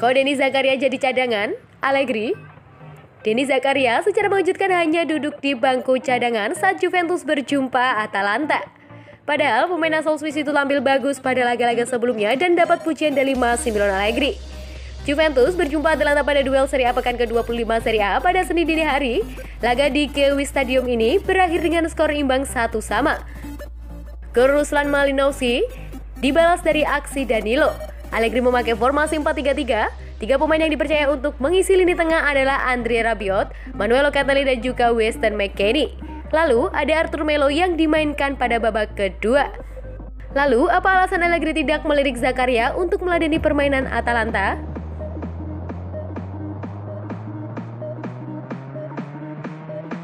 Kok Denny Zakaria jadi cadangan? Allegri? Denny Zakaria secara mengejutkan hanya duduk di bangku cadangan saat Juventus berjumpa Atalanta. Padahal pemain asal Swiss itu tampil bagus pada laga-laga sebelumnya dan dapat pujian dari Massimiliano Allegri. Juventus berjumpa Atalanta pada duel Serie A pekan ke-25 Serie A pada Senin dini hari. Laga di Kewi Stadium ini berakhir dengan skor imbang 1-1. Gol Ruslan Malinovskyi dibalas dari aksi Danilo. Allegri memakai formasi 4-3-3. Tiga pemain yang dipercaya untuk mengisi lini tengah adalah Andrea Rabiot, Manuel Locatelli dan juga Weston McKennie. Lalu ada Arthur Melo yang dimainkan pada babak kedua. Lalu apa alasan Allegri tidak melirik Zakaria untuk meladeni permainan Atalanta?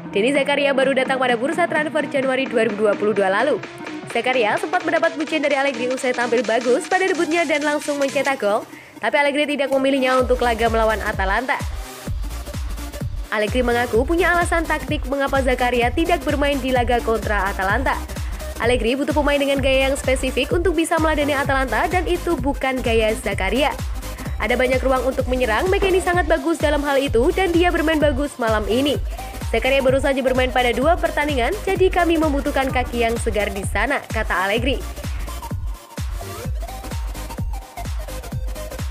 Denny Zakaria baru datang pada bursa transfer Januari 2022 lalu. Zakaria sempat mendapat pujian dari Allegri usai tampil bagus pada debutnya dan langsung mencetak gol, tapi Allegri tidak memilihnya untuk laga melawan Atalanta. Allegri mengaku punya alasan taktik mengapa Zakaria tidak bermain di laga kontra Atalanta. Allegri butuh pemain dengan gaya yang spesifik untuk bisa meladeni Atalanta dan itu bukan gaya Zakaria. Ada banyak ruang untuk menyerang, McKennie sangat bagus dalam hal itu dan dia bermain bagus malam ini. Zakaria baru saja bermain pada 2 pertandingan, jadi kami membutuhkan kaki yang segar di sana, kata Allegri.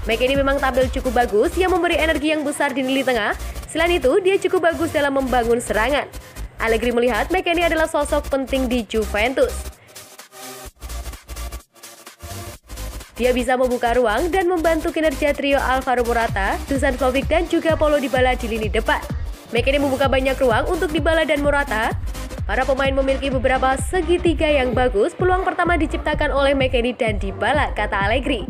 McKennie memang tampil cukup bagus, yang memberi energi yang besar di lini tengah. Selain itu, dia cukup bagus dalam membangun serangan. Allegri melihat McKennie adalah sosok penting di Juventus. Dia bisa membuka ruang dan membantu kinerja trio Alvaro Morata, Dusan Vlahovic dan juga Paulo Dybala di lini depan. McKennie membuka banyak ruang untuk Dybala dan Morata. Para pemain memiliki beberapa segitiga yang bagus. Peluang pertama diciptakan oleh McKennie dan Dybala, kata Allegri.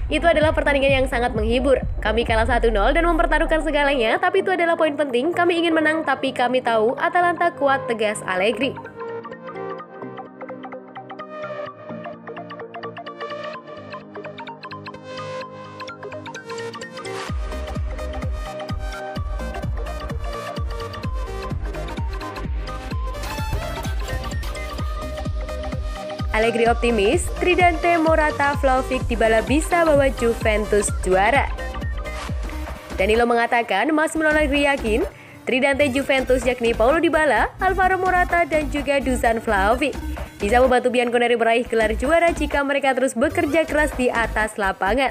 Itu adalah pertandingan yang sangat menghibur. Kami kalah 1-0 dan mempertaruhkan segalanya, tapi itu adalah poin penting. Kami ingin menang, tapi kami tahu Atalanta kuat, tegas Allegri. Allegri optimis, Tridente, Morata, Vlahovic, Dybala bisa bawa Juventus juara. Danilo mengatakan Massimiliano Allegri yakin Tridente Juventus yakni Paulo Dybala, Alvaro Morata dan juga Dusan Vlahovic bisa membantu Bianconeri meraih gelar juara jika mereka terus bekerja keras di atas lapangan.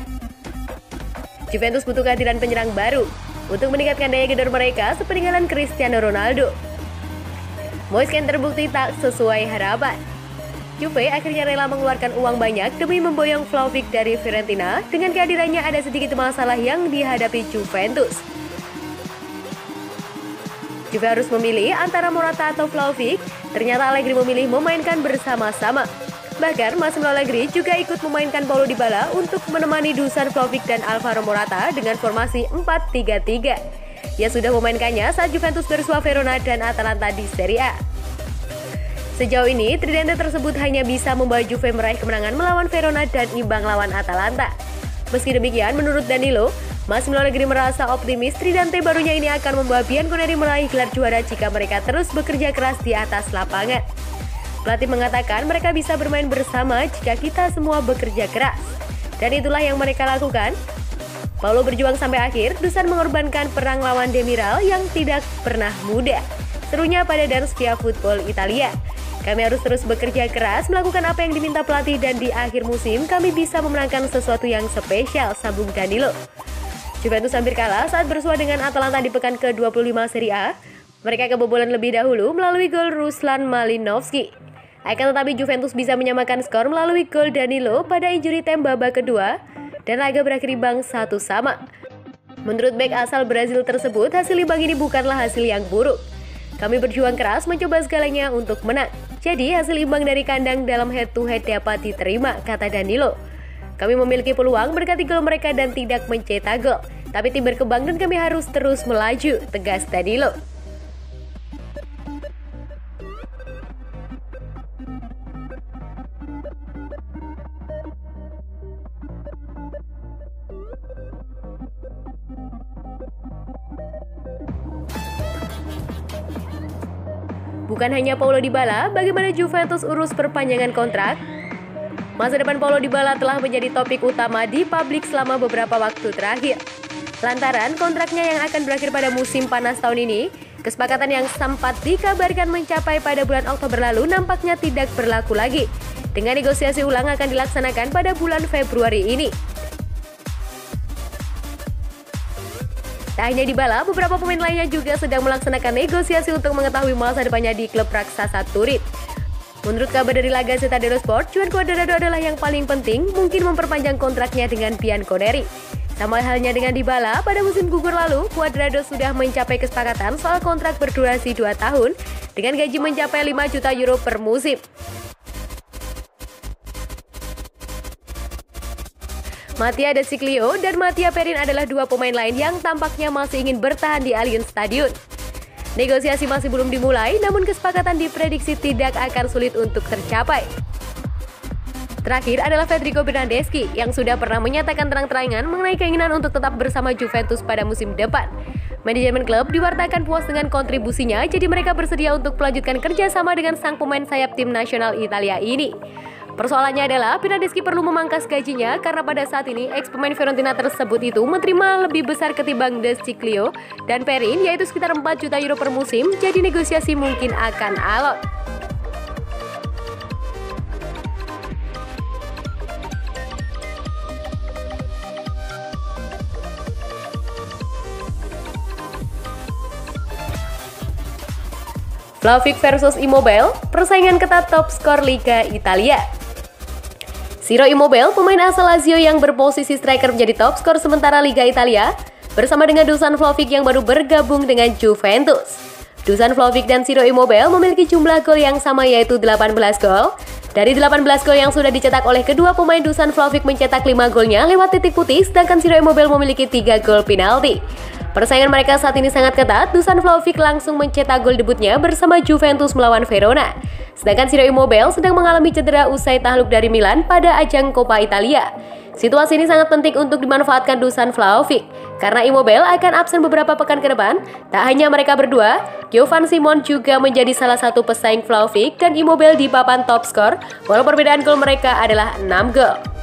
Juventus butuh kehadiran penyerang baru untuk meningkatkan daya gedor mereka sepeninggalan Cristiano Ronaldo. Moiskin terbukti tak sesuai harapan. Juve akhirnya rela mengeluarkan uang banyak demi memboyong Vlahovic dari Fiorentina. Dengan kehadirannya ada sedikit masalah yang dihadapi Juventus. Juve harus memilih antara Morata atau Vlahovic. Ternyata Allegri memilih memainkan bersama-sama. Bahkan Massimiliano Allegri juga ikut memainkan Paulo Dybala untuk menemani Dusan Vlahovic dan Alvaro Morata dengan formasi 4-3-3. Ia sudah memainkannya saat Juventus bersua Verona dan Atalanta di Serie A. Sejauh ini, Tridente tersebut hanya bisa membawa Juve meraih kemenangan melawan Verona dan imbang lawan Atalanta. Meski demikian, menurut Danilo, Massimiliano Allegri merasa optimis Tridente barunya ini akan membawa Bianconeri meraih gelar juara jika mereka terus bekerja keras di atas lapangan. Pelatih mengatakan mereka bisa bermain bersama jika kita semua bekerja keras. Dan itulah yang mereka lakukan. Paulo berjuang sampai akhir, Dusan mengorbankan perang lawan Demiral yang tidak pernah mudah. Serunya pada Dance via Football Italia. Kami harus terus bekerja keras, melakukan apa yang diminta pelatih dan di akhir musim kami bisa memenangkan sesuatu yang spesial, sambung Danilo. Juventus hampir kalah saat bersua dengan Atalanta di pekan ke-25 Serie A. Mereka kebobolan lebih dahulu melalui gol Ruslan Malinovskyi. Akan tetapi Juventus bisa menyamakan skor melalui gol Danilo pada injury time babak kedua dan laga berakhir imbang 1-1. Menurut bek asal Brazil tersebut, hasil imbang ini bukanlah hasil yang buruk. Kami berjuang keras mencoba segalanya untuk menang. Jadi hasil imbang dari kandang dalam head-to-head dapat diterima, kata Danilo. Kami memiliki peluang berkati gol mereka dan tidak mencetak gol. Tapi tim berkembang dan kami harus terus melaju, tegas Danilo. Bukan hanya Paulo Dybala, bagaimana Juventus urus perpanjangan kontrak? Masa depan Paulo Dybala telah menjadi topik utama di publik selama beberapa waktu terakhir. Lantaran kontraknya yang akan berakhir pada musim panas tahun ini, kesepakatan yang sempat dikabarkan mencapai pada bulan Oktober lalu nampaknya tidak berlaku lagi. Dengan negosiasi ulang akan dilaksanakan pada bulan Februari ini. Tak hanya Dybala, beberapa pemain lainnya juga sedang melaksanakan negosiasi untuk mengetahui masa depannya di klub raksasa Turin. Menurut kabar dari La Gazzetta dello Sport, Juan Cuadrado adalah yang paling penting, mungkin memperpanjang kontraknya dengan Bianconeri. Sama halnya dengan Dybala, pada musim gugur lalu, Cuadrado sudah mencapai kesepakatan soal kontrak berdurasi 2 tahun dengan gaji mencapai 5 juta euro per musim. Mattia De Sciglio dan Mattia Perin adalah dua pemain lain yang tampaknya masih ingin bertahan di Allianz Stadium. Negosiasi masih belum dimulai, namun kesepakatan diprediksi tidak akan sulit untuk tercapai. Terakhir adalah Federico Bernardeschi yang sudah pernah menyatakan terang-terangan mengenai keinginan untuk tetap bersama Juventus pada musim depan. Manajemen klub diwartakan puas dengan kontribusinya, jadi mereka bersedia untuk melanjutkan kerjasama dengan sang pemain sayap tim nasional Italia ini. Persoalannya adalah Bernardeschi perlu memangkas gajinya karena pada saat ini ex-pemain Fiorentina tersebut itu menerima lebih besar ketimbang De Sciglio dan Perin, yaitu sekitar 4 juta euro per musim, jadi negosiasi mungkin akan alot. Vlahovic versus Immobile, persaingan ketat top skor Liga Italia. Ciro Immobile, pemain asal Lazio yang berposisi striker menjadi top skor sementara Liga Italia, bersama dengan Dusan Vlahovic yang baru bergabung dengan Juventus. Dusan Vlahovic dan Ciro Immobile memiliki jumlah gol yang sama yaitu 18 gol. Dari 18 gol yang sudah dicetak oleh kedua pemain, Dusan Vlahovic mencetak 5 golnya lewat titik putih, sedangkan Ciro Immobile memiliki 3 gol penalti. Persaingan mereka saat ini sangat ketat. Dusan Vlahovic langsung mencetak gol debutnya bersama Juventus melawan Verona. Sedangkan Ciro Immobile sedang mengalami cedera usai takluk dari Milan pada ajang Coppa Italia. Situasi ini sangat penting untuk dimanfaatkan Dusan Vlahovic, karena Immobile akan absen beberapa pekan ke depan. Tak hanya mereka berdua, Giovan Simon juga menjadi salah satu pesaing Vlahovic dan Immobile di papan top skor, walau perbedaan gol mereka adalah 6 gol.